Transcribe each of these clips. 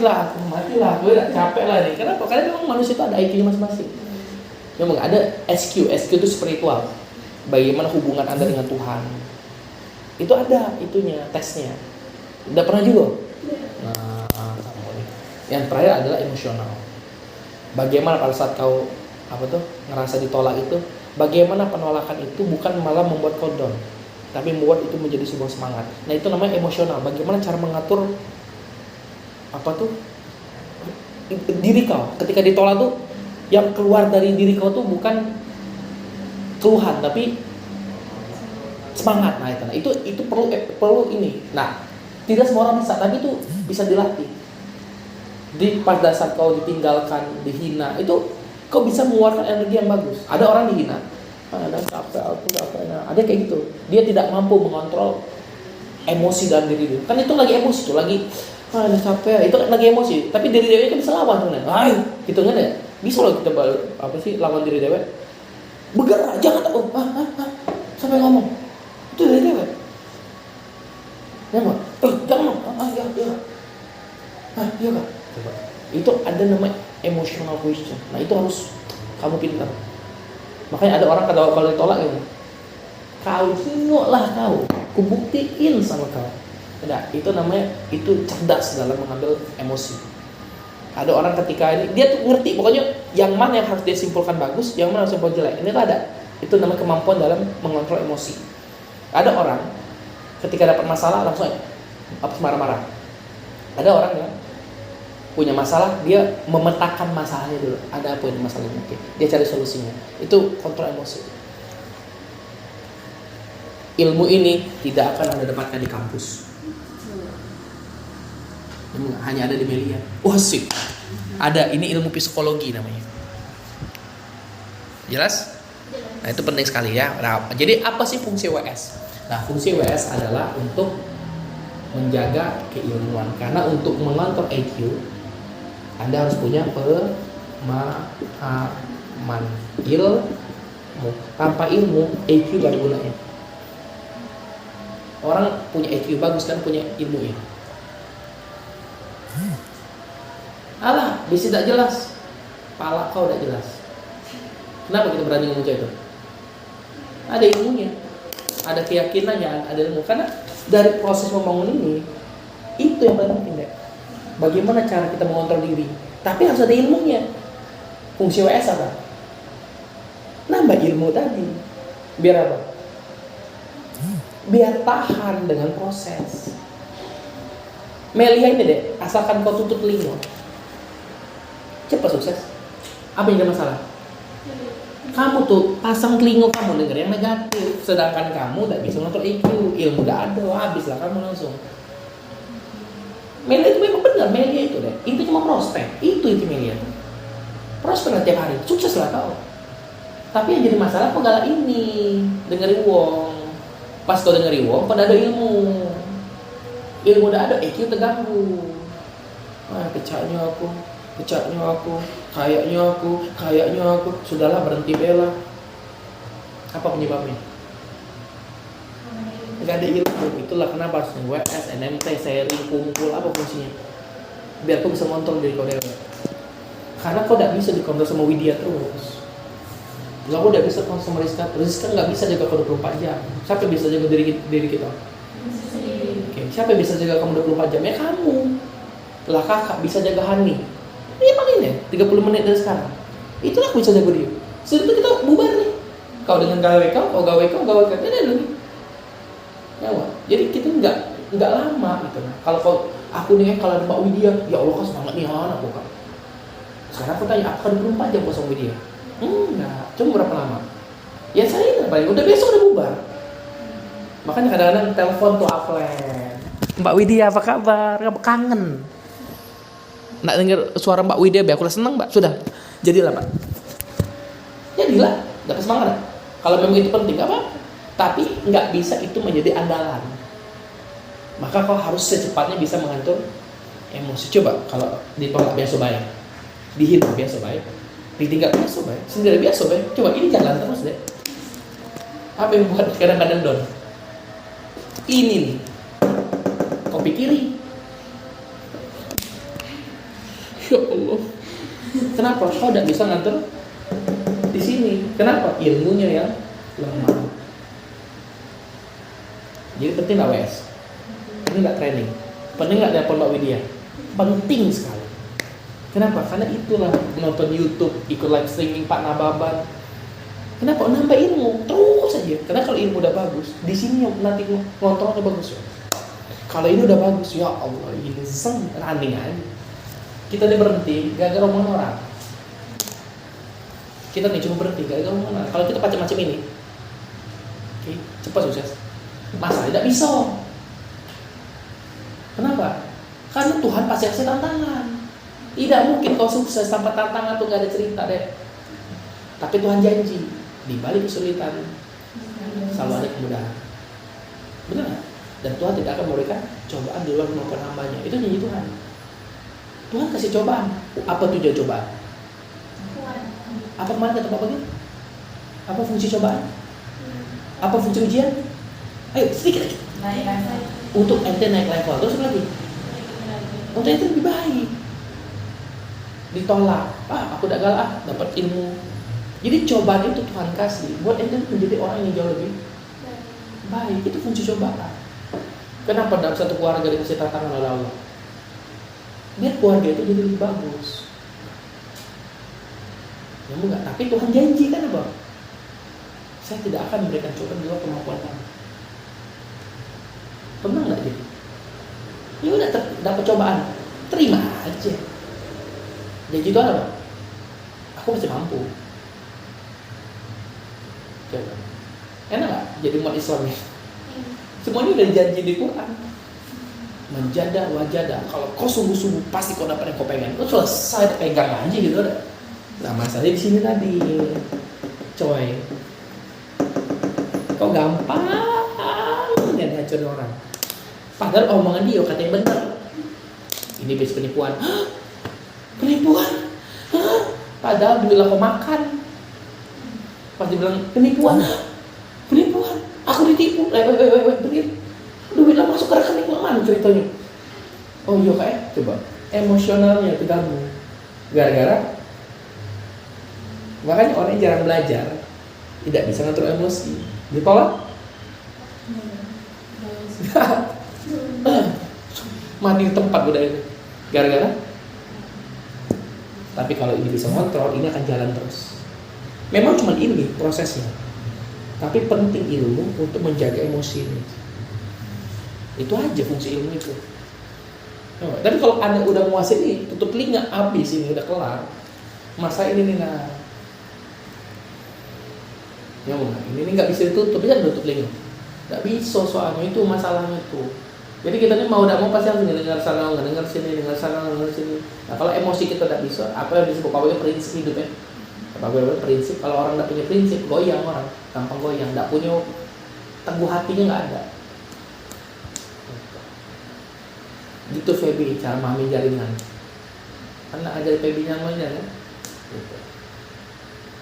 matilah, gue udah capek lah nih. Kenapa? Karena memang manusia itu ada IQ-nya masing-masing. Memang ada SQ itu spiritual. Bagaimana hubungan Anda dengan Tuhan. Itu ada itunya, tesnya. Udah pernah juga? Nah, yang terakhir adalah emosional. Bagaimana pada saat kau ngerasa ditolak itu, bagaimana penolakan itu bukan malah membuat kau down, tapi membuat itu menjadi sebuah semangat. Nah, itu namanya emosional. Bagaimana cara mengatur diri kau ketika ditolak tuh, yang keluar dari diri kau tuh bukan keluhan tapi semangat. Nah, itu perlu ini. Nah, tidak semua orang bisa, tapi itu bisa dilatih. Pada saat kau ditinggalkan, dihina, itu kau bisa mengeluarkan energi yang bagus. Ada orang dihina, ada capek, ada kayak gitu. Dia tidak mampu mengontrol emosi dalam diri dia. Kan itu lagi emosi tuh, lagi ada capek, itu kan lagi emosi. Tapi diri dia kan bisa lawan tuh, gitu kan ya? Bisa loh kita lawan diri dia. Bergerak, jangan sampai ngomong. Itu dari dia. Ya nggak? Jangan, iya Kak. Coba. Itu ada namanya emotional question. Nah, itu harus kamu pintar. Makanya ada orang kalau ditolak gitu, kau tengok lah kau, kubuktiin sama kau. Tidak, itu namanya cerdas dalam mengambil emosi. Ada orang ketika ini dia tuh ngerti pokoknya yang mana yang harus dia simpulkan bagus, yang mana harus simpulkan jelek. Ini tuh ada. Itu namanya kemampuan dalam mengontrol emosi. Ada orang ketika dapat masalah langsung marah-marah. Ada orang yang punya masalah, dia memetakan masalahnya dulu. Ada apa ini masalahnya? Oke. Dia cari solusinya. Itu kontrol emosi. Ilmu ini tidak akan Anda dapatkan di kampus. Hanya ada di Melia. Sip. Ada, ini ilmu psikologi namanya. Jelas? Nah, itu penting sekali ya. Nah, jadi apa sih fungsi WS? Nah, fungsi WS adalah untuk menjaga keilmuan. Karena untuk mengontrol IQ, Anda harus punya pemahaman ilmu. Tanpa ilmu, IQ gak ada gunanya. Orang punya IQ bagus kan punya ilmu ya. Alah, bisa tidak jelas. Pala kau tidak jelas. Kenapa kita berani ngomong itu? Ada ilmunya, ada keyakinannya, ada ilmu. Karena dari proses membangun ini, itu yang paling penting deh. Bagaimana cara kita mengontrol diri. Tapi harus ada ilmunya. Fungsi WS apa? Nambah ilmu tadi. Biar apa? Biar tahan dengan proses. Melia ini deh, asalkan kau tutup telinga, cepat sukses. Apa yang ada masalah? Kamu tuh pasang telinga kamu denger yang negatif, sedangkan kamu tidak bisa mengontrol IQ, ilmu udah ada, habislah kamu langsung. Melia itu memang benar, Melia itu deh. Itu cuma prospek, itu Melia. Prospek tiap hari, sukses lah kau. Tapi yang jadi masalah kau galak ini, dengerin wong. Pas kau dengerin wong, kau ada ilmu. Ilmu udah ada, IQ terganggu. Kecaknya aku, kayaknya aku. Sudahlah, berhenti bela. Apa penyebabnya? Gak ada ilmu. Itulah kenapa harus WS, NMT, sharing, kumpul. Apa fungsinya? Biar kau bisa ngontrol diri kau dewa. Karena kau gak bisa dikontrol sama Widya terus. Kalau kau gak bisa kontrol sama Rizka gak bisa jaga kau 24 jam. Siapa yang bisa jaga diri kita? Siapa yang bisa jaga kamu 24 jam? Ya kamu. Lah kakak bisa jaga Hani. Ini paling ya 30 menit dari sekarang. Itulah aku bisa jaga dia. Setelah itu kita bubar nih. Kau dengan gawe kau ini lagi. Ya wah. Jadi kita enggak lama gitu. Kalau aku nih kalau ada Mbak Widya, ya Allah kan semangat nih anak aku kan. Sekarang aku tanya, apakah 24 jam kosong Widya? Enggak. Cuma berapa lama? Ya saya paling udah besok udah bubar. Makanya kadang-kadang telepon tuh upline. Mbak Widya apa kabar? Kangen. Nak dengar suara Mbak Widya, aku udah seneng Mbak. Sudah, jadilah Mbak. Jadilah, dapat semangat. Kalau memang itu penting, apa? Tapi nggak bisa itu menjadi andalan. Maka kau harus secepatnya bisa mengatur emosi. Coba kalau ditolak biasa baik, dihina biasa baik, ditinggal biasa baik, sendiri biasa baik. Coba ini jalan terus deh. Apa yang buat kadang-kadang down? Ini nih. Kau pikiri Ya Allah. Kenapa? Kau tidak bisa nganter di sini. Kenapa? Ilmunya yang lemah. Jadi penting nggak WS? Penting nggak training? Penting nggak dari Pondok Widya? Penting sekali. Kenapa? Karena itulah nonton YouTube, ikut live streaming Pak Nababan. Kenapa? Nambah ilmu terus saja. Karena kalau ilmu udah bagus, di sini nanti ngontrolnya bagus. Kalau ini udah bagus, ya Allah, ini running aja. Kita nih berhenti, gara-gara omongan orang. Kita nih cuma berhenti, gara-gara omongan orang. Kalau kita macam-macam ini, oke, cepat sukses. Masa tidak bisa. Kenapa? Karena Tuhan pasti kasih tantangan. Tidak mungkin kau sukses tanpa tantangan tuh gak ada cerita deh. Tapi Tuhan janji di balik kesulitan selalu ada kemudahan. Benar nggak? Dan Tuhan tidak akan memberikan cobaan di luar kemampuan hambanya. Itu janji Tuhan. Tuhan kasih cobaan. Apa tujuan cobaan? Apa kemarin kata Bapak gitu? Apa fungsi cobaan? Apa fungsi ujian? Ayo sedikit lagi. Untuk ente naik level. Terus apa lagi? Untuk ente lebih baik. Ditolak. Aku udah galak dapat ilmu. Jadi cobaan itu Tuhan kasih buat ente menjadi orang yang jauh lebih baik. Itu fungsi cobaan. Kenapa dalam satu keluarga dikasih tantangan oleh Allah? Biar keluarga itu jadi lebih bagus. Ya enggak, tapi Tuhan janji kan apa? Saya tidak akan memberikan cobaan di luar kemampuan kamu. Pernah nggak jadi? Ya udah dapat cobaan, terima aja. Janji itu apa? Aku masih mampu. Coba. Enak nggak jadi umat Islam ya? Semuanya udah janji di Quran. Menjada wajada. Kalau kau sungguh-sungguh pasti kau dapat yang kau pengen. Kau selesai pegang aja gitu udah. Nah masalahnya di sini tadi, coy. Kau gampang ya ngacurin orang. Padahal omongan dia katanya benar. Ini bis penipuan. Hah? Penipuan? Hah? Padahal duitlah kau makan. Pas dibilang penipuan. Penipuan. Aku ditipu. Begini. Duitlah masuk ke rekening mana ceritanya? Oh iya kayak coba emosionalnya terganggu. Gara-gara makanya orang yang jarang belajar tidak bisa ngatur emosi. Ditolak? Mati di tempat udah itu. Gara-gara. Tapi kalau ini bisa kontrol, ini akan jalan terus. Memang cuma ini prosesnya. Tapi penting ilmu untuk menjaga emosi ini. Itu aja fungsi ilmu itu. Tapi kalau Anda udah menguasai ini, tutup telinga, habis ini udah kelar. Masa ini nih nah. Ya ini nggak bisa ditutup, bisa tutup telinga. Nggak bisa soalnya itu masalahnya itu. Jadi kita ini mau tidak mau pasti harus dengar sana, dengar sini, dengar sana, dengar sini. Nah kalau emosi kita tidak bisa, apa yang disebut kalau prinsip hidup ya? Apa prinsip? Kalau orang tidak punya prinsip, goyang orang, gampang goyang. Tidak punya teguh hatinya nggak ada. Gitu Feby cara memahami jaringan. Karena ajar Feby namanya kan. Gitu.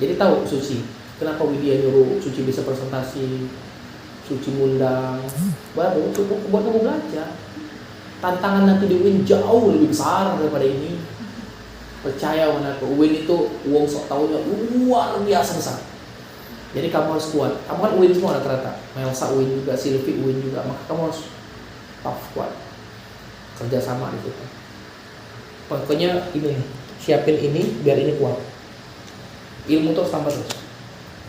Jadi tahu Suci. Kenapa Widya nyuruh Suci bisa presentasi? Suci ngundang, baru cukup buat kamu belajar. Tantangan nanti di UIN jauh lebih besar daripada ini. Percaya sama aku, UIN itu uang sok tahunnya luar biasa besar. Jadi kamu harus kuat. Kamu kan UIN semua rata-rata. Melsa UIN juga, Silvi UIN juga. Maka kamu harus tough kuat. Kerjasama di situ. Pokoknya ini, siapin ini biar ini kuat. Ilmu terus tambah terus.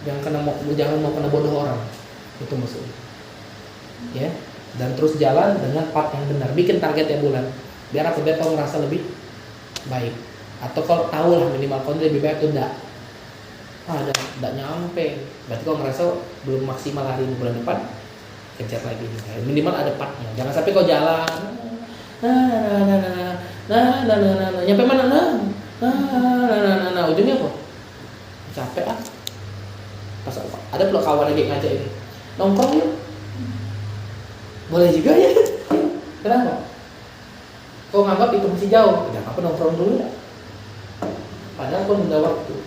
Jangan mau kena bodoh orang. Itu maksudnya ya, dan terus jalan dengan part yang benar, bikin target tiap bulan biar apa, biar kau merasa lebih baik, atau kalau tahu lah minimal kau lebih baik tuh enggak nyampe, berarti kau merasa belum maksimal hari ini, bulan depan kejar lagi, minimal ada partnya, jangan sampai kau jalan nyampe mana ujungnya apa, capek pas ada pula kawan lagi ngajak ini nongkrong yuk, boleh juga ya. Kenapa? Kau nganggap itu masih jauh, tidak apa nongkrong dulu ya. Padahal kau nunda waktu,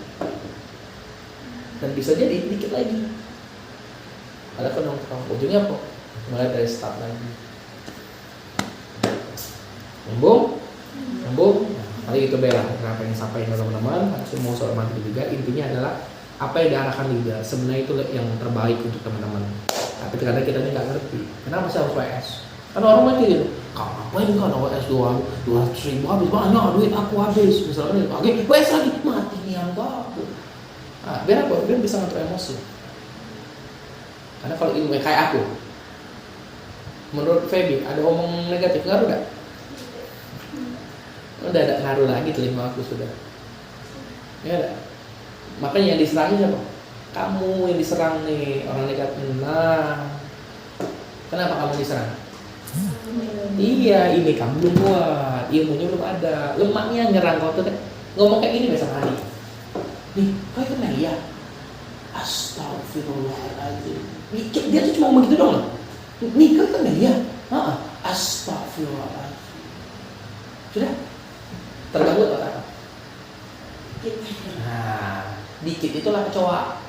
dan bisa jadi dikit lagi. Padahal kau nongkrong, ujungnya apa? Mulai dari start lagi. Nyambung. Kali itu bela, kenapa yang sampaikan ke teman-teman, semua soal materi juga, intinya adalah apa yang diarahkan liga, sebenarnya itu yang terbaik untuk teman-teman. Tapi kadang kita ini nggak ngerti, kenapa sih harus WS? Kan orang mikir gitu, ngapain kan WS 200.000 habis banyak, duit aku habis, misalnya, oke, WS lagi, mati nih yang aku. Nah, biar apa? Biar bisa ngatur emosi. Karena kalau ilmu kayak aku, menurut Feby, ada omong negatif, ngaruh gak? Udah ada ngaruh lagi telinga aku sudah. Ya ada. Makanya yang diserang siapa? Kamu yang diserang nih, orang negatif. Nah, kenapa kamu diserang? Iya, ini kamu belum kuat, ilmunya belum ada, lemaknya nyerang kau tuh. Ngomong kayak gini besok hari. Nih, kau itu Melia. Astagfirullahaladzim. Dia tuh cuma ngomong gitu dong. Nih, kau itu Melia. Astagfirullahaladzim. Sudah? Terganggu atau apa? Nah, dikit itulah kecoa.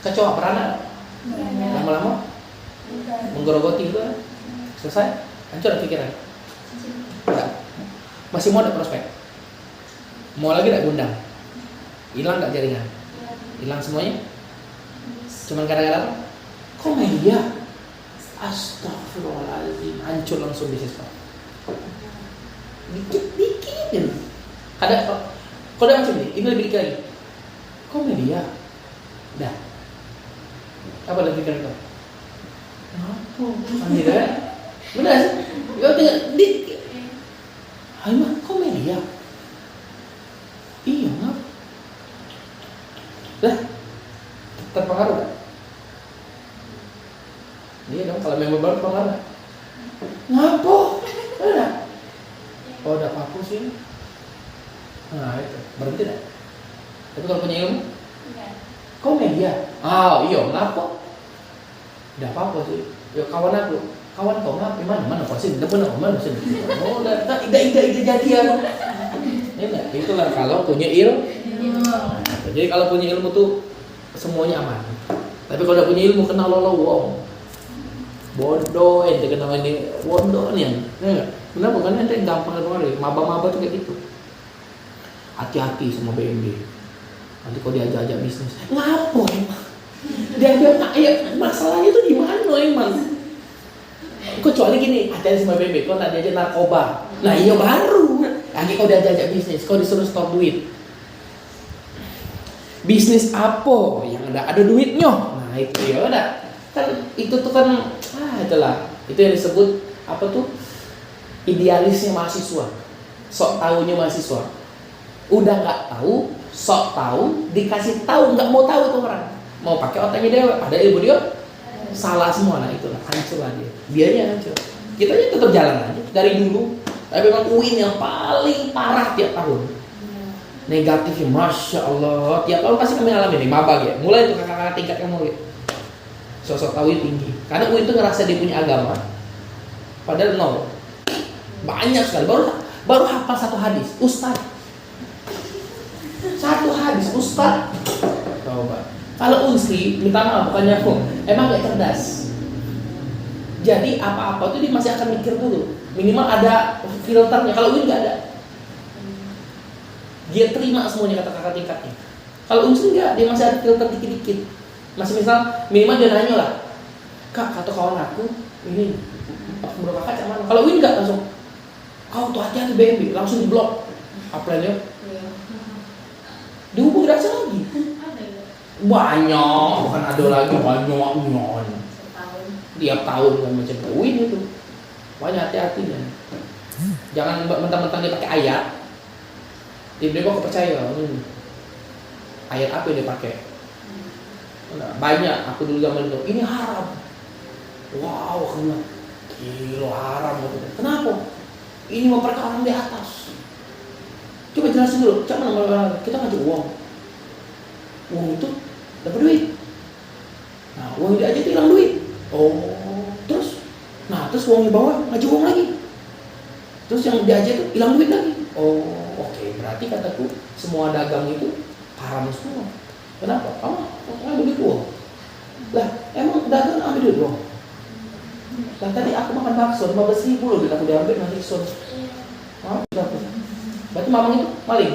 Kecoa pernah lama-lama menggerogoti itu selesai, hancur pikiran. Enggak. Masih mau ada prospek. Mau lagi enggak gundang? Hilang enggak jaringan? Hilang semuanya? Cuman kadang-kadang kok media? Astagfirullahaladzim, hancur langsung bisnis Pak. Dikit-dikit. Kadang kode macam ini lebih dikit lagi. Kok media? Dah. Apa dalam pikiran kau? Apa? Tidak. Benar sih? Kau tengok dikit. Hai mah, kok media? Iya ngap. Dah. Terpengaruh tak? Iya dong, kalau member baru terpengaruh. Ngapa? Benar. Oh, ada apa sih? Nah itu, berhenti tak? Tapi kalau punya ilmu? Enggak. Kau media? Iya, ngapa? Udah apa sih? Ya kawan aku, kawan kau ngapa? Mana sih? Mana sih? Oh, ide jadian. Ini itulah kalau punya ilmu. Jadi kalau punya ilmu tuh semuanya aman. Tapi kalau udah punya ilmu kenal lo wong. Bodoh, ente kenal ini bodoh nih. Kenapa? Bukan ente gampang kemarin. Maba-maba tuh kayak gitu. Hati-hati sama BMB. Nanti kau diajak-ajak bisnis. Ngapo emang? Dia bilang, ya masalahnya tuh di mana emang? Kecuali gini, hati-hati sama BMB. Kau tak diajak narkoba. Nah iya baru. Lagi kau diajak bisnis, kau disuruh store duit. Bisnis apa? Yang ada duitnya. Nah itu ya udah. Kan itu tuh kan, itulah. Itu yang disebut apa tuh? Idealisnya mahasiswa. Sok tahunya mahasiswa. Udah nggak tahu, sok tahu, dikasih tahu nggak mau tahu tuh orang. Mau pakai otaknya dia, ada ilmu dia salah semua. Nah itulah hancur lah dia. Dianya hancur. Kita aja tetap jalan aja dari dulu. Tapi memang UIN yang paling parah tiap tahun. Negatifnya, masya Allah. Tiap tahun pasti kami alami nih, maba ya. Mulai tuh kakak-kakak tingkat yang murid. Sosok tahu tinggi. Karena UIN tuh ngerasa dia punya agama. Padahal nol. Banyak sekali. Baru hafal satu hadis. Ustaz. Satu hadis Ustaz. Coba. Kalau Unsri, minta maaf bukannya aku, emang gak cerdas. Jadi apa-apa tuh dia masih akan mikir dulu. Minimal ada filternya. Kalau Uin gak ada. Dia terima semuanya kata kakak tingkatnya. Kalau Unsri enggak, dia masih ada filter dikit-dikit. Masih misal minimal dia nanya lah, Kak, kata kawan aku ini menurut kakak cuman. Kalau Uin enggak langsung, kau tuh hati-hati BMB, langsung diblok. Upline-nya dihubungi rasa lagi. Banyak, bukan ada lagi banyak. Tiap tahun kan macam Uin itu. Banyak hati-hati ya. Jangan mentang-mentang dia pakai ayat. Tiba-tiba kau percaya ayat apa yang dia pakai? Banyak. Aku dulu zaman itu ini haram. Wow, kena gila haram. Kenapa? Ini memperkaya orang di atas. Coba jelasin dulu. Kita ngajak uang. Uang itu dapat duit. Nah, uang dia aja hilang duit. Oh, terus uang di bawah ngajak uang lagi. Terus yang diajak itu hilang duit lagi. Oh, oke. Berarti kataku semua dagang itu haram semua. Kenapa? Kamu ngambil duit uang. Lah, emang dagang ambil duit uang. Lah tadi aku makan bakso 15.000 loh, aku diambil nanti sun. Berarti mamang itu maling.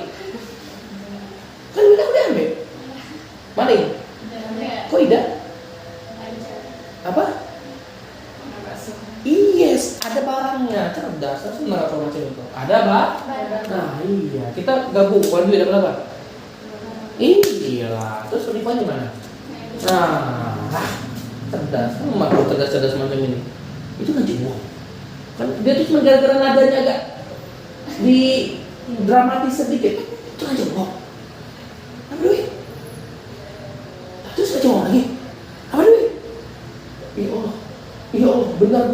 Kan udah ambil. Maling. Kok tidak? Apa? Yes, ada barangnya. Cerdas, sebenarnya apa macam itu. Ada pak? Nah iya, kita gabung. Bukan duit dapat apa? Iya, terus penipuannya mana? Nah, cerdas. Kalau cerdas macam ini, itu kan jebol. Kan dia tuh cuma gara-gara nadanya agak di dramatis sedikit, itu kan jebol. Apa duit? Terus kacau lagi. Apa duit? Ya Allah, benar.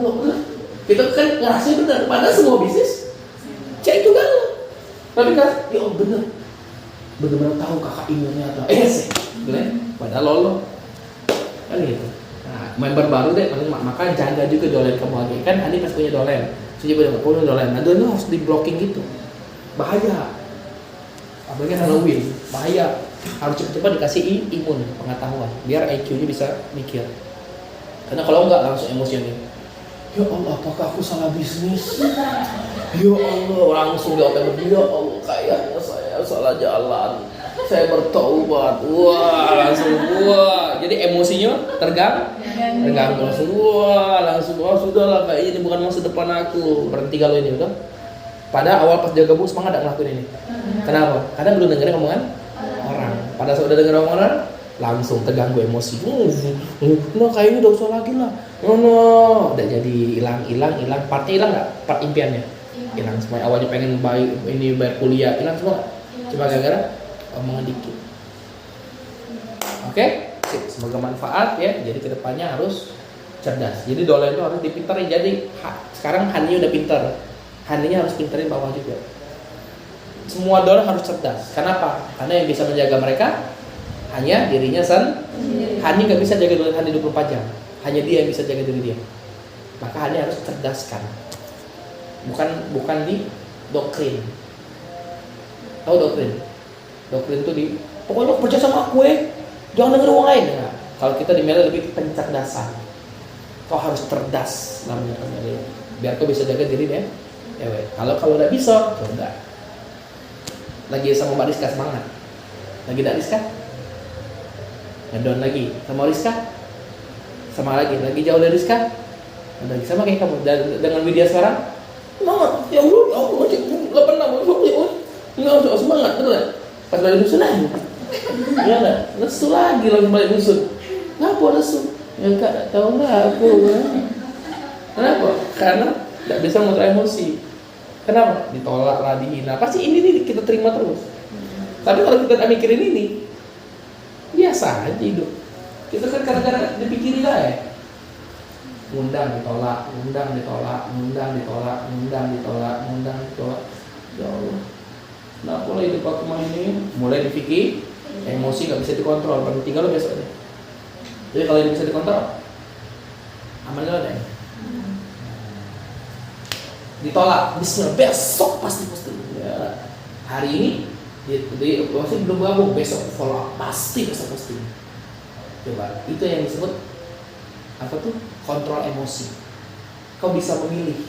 Kita kan ngerasain benar. Padahal semua bisnis cek juga. Tapi kan, ya Allah benar. Benar-benar tahu kakak imunnya atau sih, padahal lolo kan gitu. Nah, member baru deh, maka jaga juga dolen kamu lagi. Kan Andi pas punya dolen, sudah punya dolen. Nah, dolen harus di blocking gitu, bahaya. Apalagi Halloween, bahaya. Harus cepat-cepat dikasih imun pengetahuan, biar IQ-nya bisa mikir. Karena kalau enggak langsung emosi nih. Ya Allah, apakah aku salah bisnis? Ya Allah, langsung di otak. Ya Allah, kayaknya saya salah jalan. Saya bertaubat. Wah, langsung jadi emosinya terganggu langsung. Wah, sudahlah, kayaknya ini bukan masa depan aku. Berhenti kalau ini, betul? Pada awal pas dia gabung semangat enggak ngelakuin ini. Kenapa? Karena belum dengerin omongan orang. Pada saat udah denger omongan orang, langsung terganggu emosi. Nah, kayaknya udah usah lagi lah. No, udah jadi hilang. Partnya hilang nggak? Part impiannya hilang semua. Awalnya pengen bayar kuliah, hilang semua. Cuma gara-gara omongan dikit. Oke? Semoga manfaat ya. Jadi kedepannya harus cerdas. Jadi dolen itu harus dipinterin. Jadi sekarang Hani udah pinter. Haninya harus pinterin bawah juga. Semua dolen harus cerdas. Kenapa? Karena yang bisa menjaga mereka hanya dirinya sendiri. Hani nggak bisa jaga dolen Hani 24 jam. Hanya dia yang bisa jaga diri dia. Maka Hani harus cerdaskan. Bukan di doktrin. Tahu doktrin? Doktrin itu pokoknya percaya sama aku jangan denger orang lain. Nah, kalau kita di Meli lebih pencerdasan. Kau harus cerdas namanya Meli. Biar kau bisa jaga diri deh. Kalau udah bisa, udah. Lagi sama Mbak Rizka semangat. Lagi tidak Rizka? Ngedown lagi sama Rizka? Sama lagi jauh dari Rizka? Lagi sama kayak kamu dengan media sekarang? Semangat, ya Allah, nggak pernah nggak semangat betul. Pas balik dusun aja, ya nggak, lesu lagi langsung balik dusun. Ngapa lesu? Ya nggak tahu nggak aku. Kenapa? Karena nggak bisa mengatur emosi. Kenapa? Ditolak lah, dihina. Pasti ini kita terima terus. Tapi kalau kita tak mikirin ini, biasa aja hidup. Kita kan kadang-kadang dipikirin lah ya. Ngundang ditolak. Ya Allah, kenapa lah hidup aku ini? Mulai dipikir, emosi gak bisa dikontrol. Berarti tinggal lo besok deh. Jadi kalau ini bisa dikontrol, aman lo deh. Ditolak, bismillah, besok pasti. Ya, hari ini masih belum gabung, besok follow up, pasti. Coba, itu yang disebut apa tuh? Kontrol emosi. Kau bisa memilih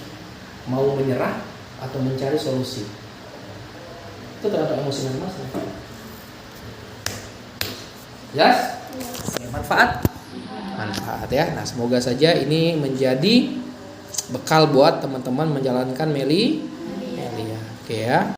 mau menyerah atau mencari solusi. Itu tergantung emosi masing-masing. Jelas? Manfaat ya. Nah, semoga saja ini menjadi bekal buat teman-teman menjalankan Meli ya. Oke ya.